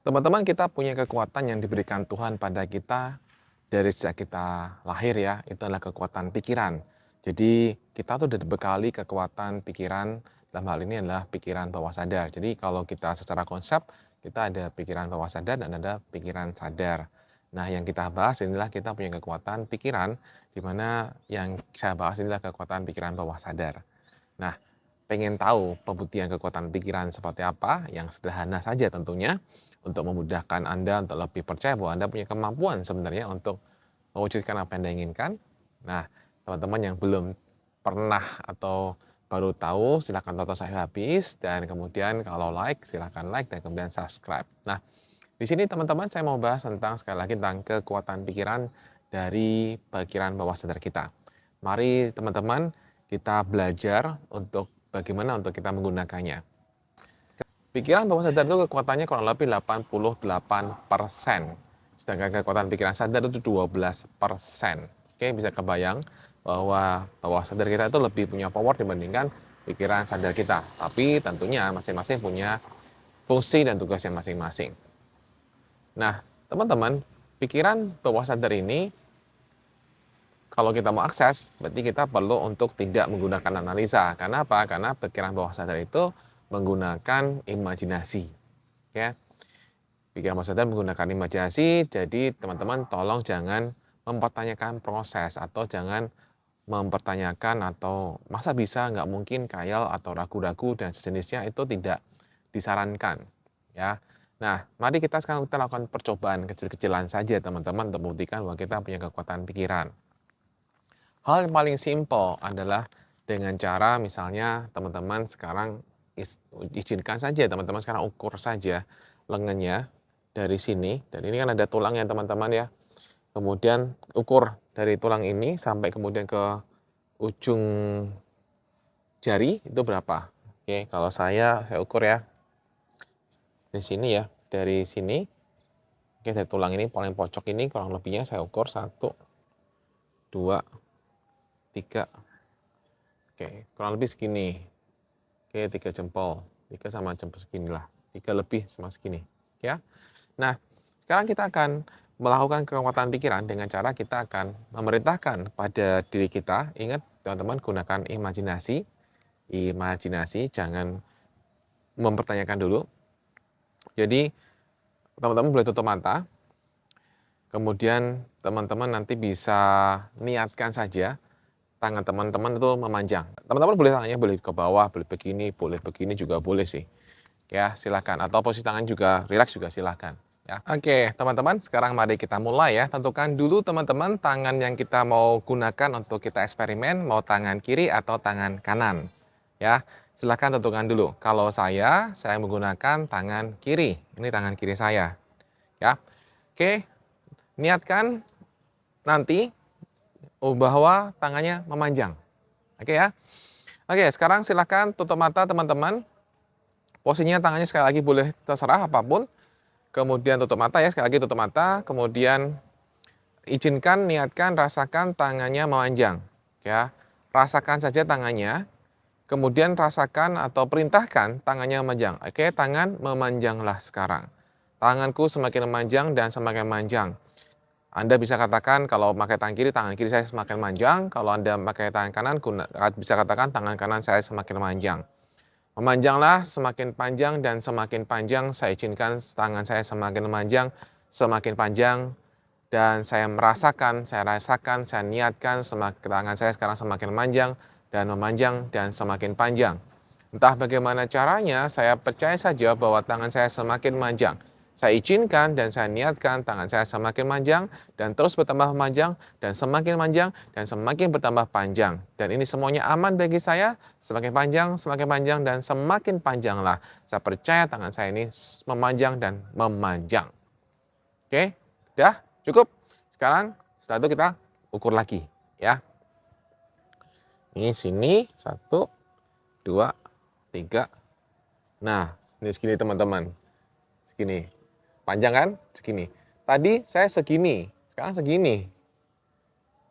Teman-teman, kita punya kekuatan yang diberikan Tuhan pada kita dari sejak kita lahir ya, itu adalah kekuatan pikiran. Jadi kita tuh udah dibekali kekuatan pikiran, dalam hal ini adalah pikiran bawah sadar. Jadi kalau kita secara konsep, kita ada pikiran bawah sadar dan ada pikiran sadar. Nah, yang kita bahas inilah kita punya kekuatan pikiran, di mana yang saya bahas inilah kekuatan pikiran bawah sadar. Nah, pengen tahu pembuktian kekuatan pikiran seperti apa? Yang sederhana saja tentunya, untuk memudahkan Anda untuk lebih percaya bahwa Anda punya kemampuan sebenarnya untuk mewujudkan apa yang Anda inginkan. Nah, teman-teman yang belum pernah atau baru tahu, silahkan tonton sampai habis, dan kemudian kalau like, silahkan like, dan kemudian subscribe. Nah, di sini teman-teman saya mau bahas tentang, sekali lagi, tentang kekuatan pikiran dari pikiran bawah sadar kita. Mari teman-teman kita belajar untuk bagaimana untuk kita menggunakannya. Pikiran bawah sadar itu kekuatannya kurang lebih 88%. Sedangkan kekuatan pikiran sadar itu 12%. Oke, bisa kebayang bahwa bawah sadar kita itu lebih punya power dibandingkan pikiran sadar kita. Tapi tentunya masing-masing punya fungsi dan tugasnya masing-masing. Nah, teman-teman, pikiran bawah sadar ini kalau kita mau akses, berarti kita perlu untuk tidak menggunakan analisa. Karena apa? Karena pikiran bawah sadar itu menggunakan imajinasi. Ya, pikiran bawah sadar menggunakan imajinasi, jadi teman-teman tolong jangan mempertanyakan proses atau jangan mempertanyakan atau masa bisa, nggak mungkin, khayal atau ragu-ragu dan sejenisnya, itu tidak disarankan. Ya, nah mari kita sekarang kita lakukan percobaan kecil-kecilan saja teman-teman untuk membuktikan bahwa kita punya kekuatan pikiran. Hal yang paling simpel adalah dengan cara misalnya teman-teman sekarang izinkan saja teman-teman sekarang ukur saja lengannya dari sini, dan ini kan ada tulangnya teman-teman ya. Kemudian ukur dari tulang ini sampai kemudian ke ujung jari itu berapa. Oke, kalau saya ukur ya di sini ya, dari sini. Oke, dari tulang ini paling pojok ini kurang lebihnya saya ukur 1, 2, 3. Oke, kurang lebih segini. Oke, 3 jempol. 3 sama jempol segini lah. 3 lebih sama segini. Ya. Nah, sekarang kita akan melakukan kekuatan pikiran dengan cara kita akan memerintahkan pada diri kita. Ingat, teman-teman, gunakan imajinasi. Imajinasi, jangan mempertanyakan dulu. Jadi, teman-teman boleh tutup mata. Kemudian, teman-teman nanti bisa niatkan saja tangan teman-teman itu memanjang. Teman-teman boleh tangannya boleh ke bawah, boleh begini juga boleh sih. Ya, silakan. Atau posisi tangan juga rileks juga silakan. Ya. Oke, teman-teman, sekarang mari kita mulai ya. Tentukan dulu teman-teman tangan yang kita mau gunakan untuk kita eksperimen, mau tangan kiri atau tangan kanan. Ya, silakan tentukan dulu. Kalau saya menggunakan tangan kiri. Ini tangan kiri saya. Ya. Oke, niatkan nanti bahwa tangannya memanjang. Oke ya. Oke, sekarang silakan tutup mata teman-teman. Posisinya tangannya sekali lagi boleh terserah apapun. Kemudian tutup mata ya, sekali lagi tutup mata. Kemudian izinkan, niatkan, rasakan tangannya memanjang. Ya, rasakan saja tangannya. Kemudian rasakan atau perintahkan tangannya memanjang. Oke, tangan memanjanglah sekarang. Tanganku semakin memanjang dan semakin memanjang. Anda bisa katakan kalau pakai tangan kiri saya semakin panjang. Kalau Anda pakai tangan kanan, bisa katakan tangan kanan saya semakin panjang. Memanjanglah semakin panjang dan semakin panjang. Saya izinkan tangan saya semakin memanjang, semakin panjang. Dan saya merasakan, saya niatkan tangan saya sekarang semakin memanjang dan semakin panjang. Entah bagaimana caranya, saya percaya saja bahwa tangan saya semakin panjang. Saya izinkan dan saya niatkan tangan saya semakin panjang dan terus bertambah panjang dan semakin bertambah panjang. Dan ini semuanya aman bagi saya, semakin panjang dan semakin panjanglah. Saya percaya tangan saya ini memanjang dan memanjang. Oke, udah cukup. Sekarang setelah itu kita ukur lagi ya. Ini sini 1, 2, 3. Nah, ini segini teman-teman. Segini. Panjang kan? Segini. Tadi saya segini, sekarang segini.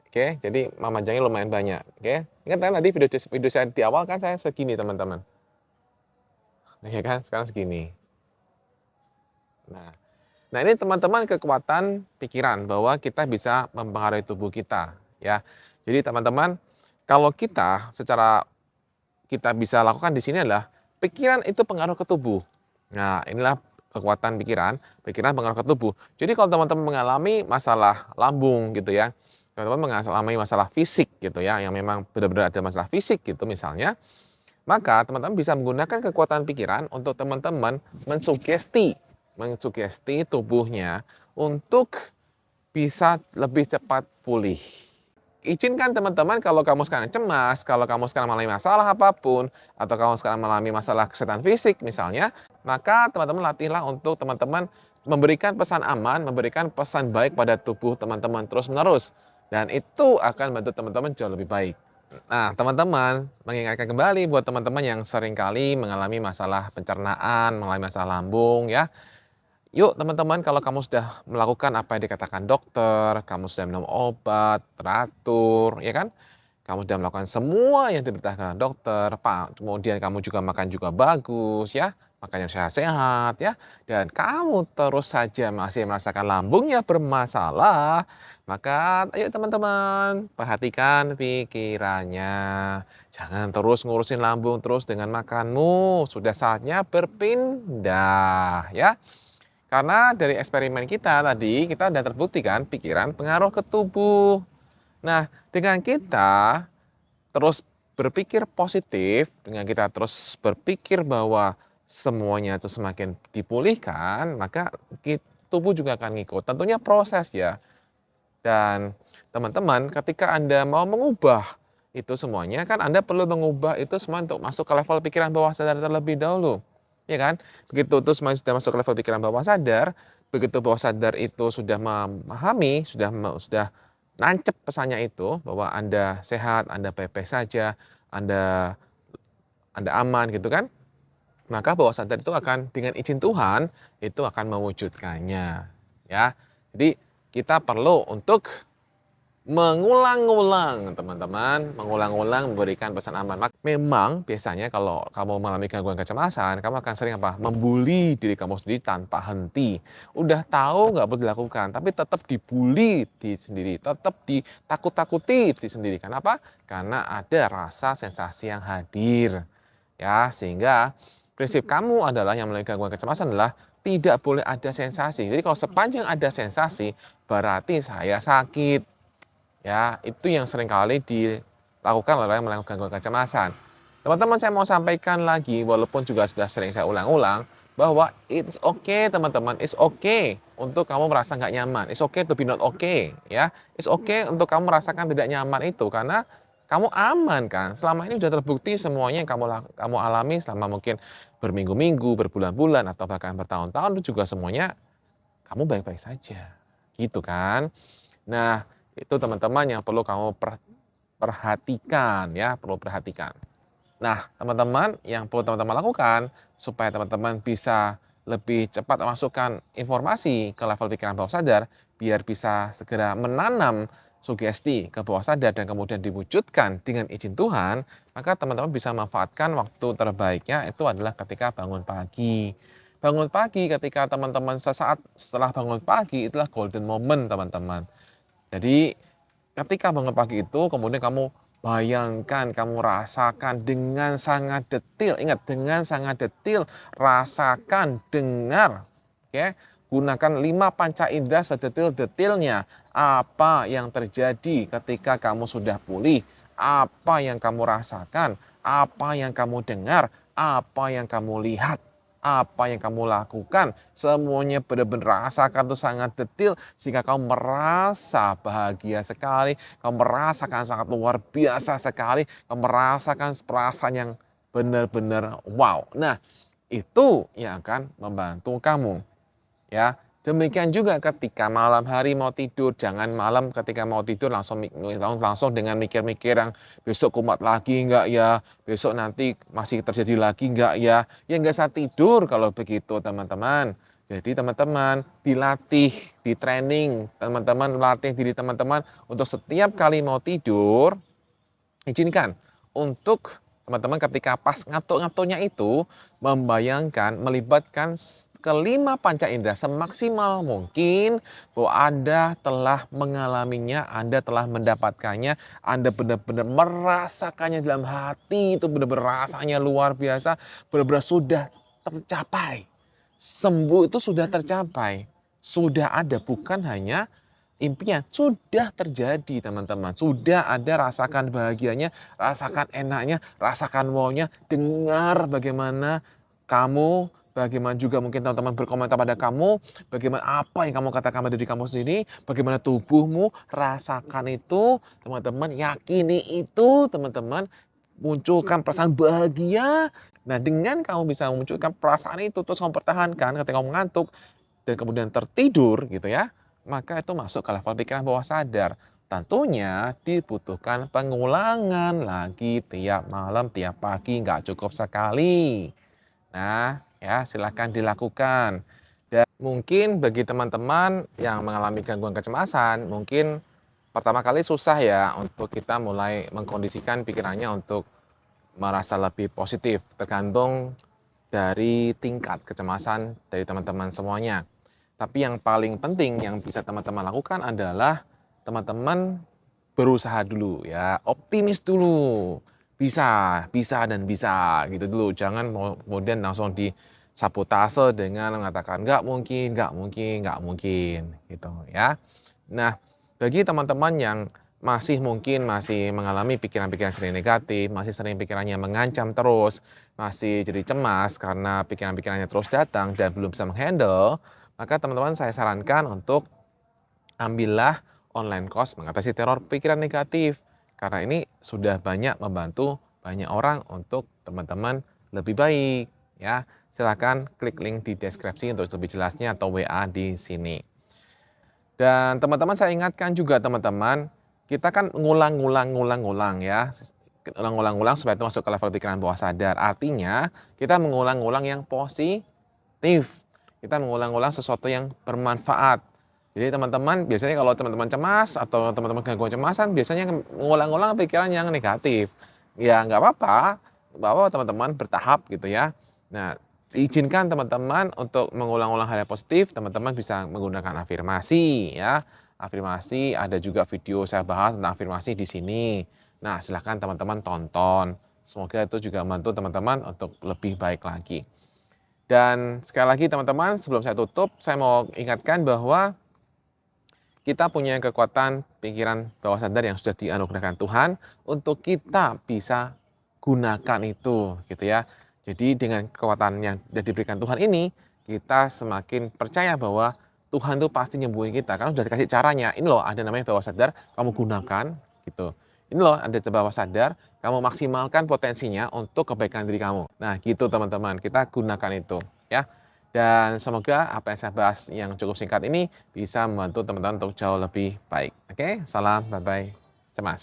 Oke, jadi memanjangnya lumayan banyak. Oke, ingat kan tadi video saya di awal kan saya segini teman-teman. Oke kan, sekarang segini. Nah, nah ini teman-teman kekuatan pikiran bahwa kita bisa mempengaruhi tubuh kita ya. Jadi teman-teman, kalau kita secara kita bisa lakukan di sini adalah pikiran itu pengaruh ke tubuh. Nah, inilah kekuatan pikiran, pikiran pengaruh ke tubuh. Jadi kalau teman-teman mengalami masalah lambung gitu ya, teman-teman mengalami masalah fisik gitu ya, yang memang benar-benar ada masalah fisik gitu misalnya, maka teman-teman bisa menggunakan kekuatan pikiran untuk teman-teman mensugesti, mensugesti tubuhnya untuk bisa lebih cepat pulih. Izinkan teman-teman kalau kamu sekarang cemas, kalau kamu sekarang mengalami masalah apapun, atau kamu sekarang mengalami masalah kesehatan fisik misalnya, maka teman-teman latihlah untuk teman-teman memberikan pesan aman, memberikan pesan baik pada tubuh teman-teman terus-menerus. Dan itu akan membantu teman-teman jauh lebih baik. Nah, teman-teman, mengingatkan kembali buat teman-teman yang seringkali mengalami masalah pencernaan, mengalami masalah lambung ya. Yuk teman-teman, kalau kamu sudah melakukan apa yang dikatakan dokter, kamu sudah minum obat teratur, ya kan? Kamu sudah melakukan semua yang diperintahkan dokter, Pak. Kemudian kamu juga makan juga bagus ya, makan yang sehat-sehat ya. Dan kamu terus saja masih merasakan lambungnya bermasalah, maka ayo teman-teman, perhatikan pikirannya. Jangan terus ngurusin lambung terus dengan makanmu. Sudah saatnya berpindah ya. Karena dari eksperimen kita tadi, kita sudah terbukti kan pikiran pengaruh ke tubuh. Nah, dengan kita terus berpikir positif, dengan kita terus berpikir bahwa semuanya itu semakin dipulihkan, maka tubuh juga akan ngikut. Tentunya proses ya. Dan teman-teman, ketika Anda mau mengubah itu semuanya, kan Anda perlu mengubah itu semua untuk masuk ke level pikiran bawah sadar terlebih dahulu. Ya kan? Begitu itu semua sudah masuk ke level pikiran bawah sadar, begitu bawah sadar itu sudah memahami, sudah nancep pesannya itu bahwa Anda sehat, Anda baik-baik saja, Anda Anda aman gitu kan. Maka bawah sadar itu akan dengan izin Tuhan itu akan mewujudkannya ya. Jadi kita perlu untuk mengulang-ulang teman-teman, mengulang-ulang memberikan pesan aman. Memang biasanya kalau kamu mengalami gangguan kecemasan, kamu akan sering apa? Membuli diri kamu sendiri tanpa henti. Udah tahu nggak boleh dilakukan, tapi tetap dibully di sendiri, tetap ditakut-takuti di sendiri. Kenapa? Karena ada rasa sensasi yang hadir. Ya, sehingga prinsip kamu adalah yang mengalami gangguan kecemasan adalah tidak boleh ada sensasi. Jadi kalau sepanjang ada sensasi, berarti saya sakit. Ya, itu yang seringkali dilakukan oleh orang yang melakukan gangguan kecemasan. Teman-teman, saya mau sampaikan lagi, walaupun juga sudah sering saya ulang-ulang, bahwa it's okay teman-teman, it's okay untuk kamu merasa nggak nyaman, it's okay to be not okay, ya, it's okay untuk kamu merasakan tidak nyaman itu karena kamu aman kan, selama ini sudah terbukti semuanya yang kamu alami selama mungkin berminggu-minggu, berbulan-bulan atau bahkan bertahun-tahun itu juga semuanya kamu baik-baik saja, gitu kan. Nah, itu teman-teman yang perlu kamu perhatikan ya, perlu perhatikan. Nah, teman-teman yang perlu teman-teman lakukan supaya teman-teman bisa lebih cepat memasukkan informasi ke level pikiran bawah sadar, biar bisa segera menanam sugesti ke bawah sadar dan kemudian diwujudkan dengan izin Tuhan, maka teman-teman bisa manfaatkan waktu terbaiknya itu adalah ketika bangun pagi. Bangun pagi ketika teman-teman sesaat setelah bangun pagi itulah golden moment teman-teman. Jadi ketika bangun pagi itu kemudian kamu bayangkan, kamu rasakan dengan sangat detil, ingat dengan sangat detil, rasakan, dengar, oke. Gunakan 5 panca indera sedetil-detilnya. Apa yang terjadi ketika kamu sudah pulih? Apa yang kamu rasakan? Apa yang kamu dengar? Apa yang kamu lihat? Apa yang kamu lakukan, semuanya benar-benar rasakan itu sangat detil sehingga kamu merasa bahagia sekali, kamu merasakan sangat luar biasa sekali, kamu merasakan perasaan yang benar-benar wow. Nah, itu yang akan membantu kamu ya. Demikian juga ketika malam hari mau tidur, jangan malam ketika mau tidur langsung dengan mikir-mikir yang besok kumat lagi enggak ya, besok nanti masih terjadi lagi enggak ya. Ya enggak usah tidur kalau begitu teman-teman. Jadi teman-teman dilatih, di training, teman-teman latih diri teman-teman untuk setiap kali mau tidur, izinkan untuk teman-teman ketika pas ngantuk-ngantuknya itu membayangkan, melibatkan kelima panca indera semaksimal mungkin bahwa Anda telah mengalaminya, Anda telah mendapatkannya, Anda benar-benar merasakannya dalam hati, itu benar-benar rasanya luar biasa, benar-benar sudah tercapai. Sembuh itu sudah tercapai, sudah ada, bukan hanya impian, sudah terjadi teman-teman. Sudah ada, rasakan bahagianya, rasakan enaknya, rasakan wow-nya, dengar bagaimana kamu, bagaimana juga mungkin teman-teman berkomentar pada kamu, bagaimana apa yang kamu katakan pada diri kamu sendiri, bagaimana tubuhmu, rasakan itu, teman-teman, yakini itu, teman-teman, munculkan perasaan bahagia. Nah, dengan kamu bisa memunculkan perasaan itu, terus kamu pertahankan ketika kamu ngantuk, dan kemudian tertidur gitu ya, maka itu masuk ke level pikiran bawah sadar. Tentunya dibutuhkan pengulangan lagi tiap malam, tiap pagi, nggak cukup sekali. Nah, ya silahkan dilakukan. Dan mungkin bagi teman-teman yang mengalami gangguan kecemasan, mungkin pertama kali susah ya untuk kita mulai mengkondisikan pikirannya untuk merasa lebih positif, tergantung dari tingkat kecemasan dari teman-teman semuanya. Tapi yang paling penting yang bisa teman-teman lakukan adalah teman-teman berusaha dulu ya, optimis dulu. Bisa, bisa dan bisa gitu dulu. Jangan kemudian langsung disabotase dengan mengatakan nggak mungkin, nggak mungkin, nggak mungkin gitu ya. Nah, bagi teman-teman yang masih mengalami pikiran-pikiran sering negatif, masih sering pikirannya mengancam terus, masih jadi cemas karena pikiran-pikirannya terus datang dan belum bisa menghandle, maka teman-teman saya sarankan untuk ambillah online course mengatasi teror pikiran negatif. Karena ini sudah banyak membantu banyak orang untuk teman-teman lebih baik. Ya, silakan klik link di deskripsi untuk lebih jelasnya atau WA di sini. Dan teman-teman saya ingatkan juga teman-teman, kita kan ngulang-ngulang ya. Ngulang-ngulang supaya itu masuk ke level pikiran bawah sadar. Artinya kita mengulang-ulang yang positif. Kita mengulang-ulang sesuatu yang bermanfaat. Jadi teman-teman biasanya kalau teman-teman cemas atau teman-teman gangguan kecemasan biasanya mengulang-ulang pikiran yang negatif. Ya nggak apa-apa, bahwa teman-teman bertahap gitu ya. Nah, izinkan teman-teman untuk mengulang-ulang hal yang positif, teman-teman bisa menggunakan afirmasi ya. Afirmasi ada juga video saya bahas tentang afirmasi di sini. Nah, silahkan teman-teman tonton. Semoga itu juga membantu teman-teman untuk lebih baik lagi. Dan sekali lagi teman-teman, sebelum saya tutup, saya mau ingatkan bahwa kita punya kekuatan pikiran bawah sadar yang sudah dianugerahkan Tuhan untuk kita bisa gunakan itu gitu ya. Jadi dengan kekuatan yang sudah diberikan Tuhan ini, kita semakin percaya bahwa Tuhan tuh pasti nyembuhin kita karena sudah dikasih caranya. Ini loh ada namanya bawah sadar, kamu gunakan gitu. Ini loh ada bawah sadar, kamu maksimalkan potensinya untuk kebaikan diri kamu. Nah gitu teman-teman, kita gunakan itu ya. Dan semoga apa yang saya bahas yang cukup singkat ini bisa membantu teman-teman untuk jauh lebih baik. Oke, salam, bye-bye, cemas.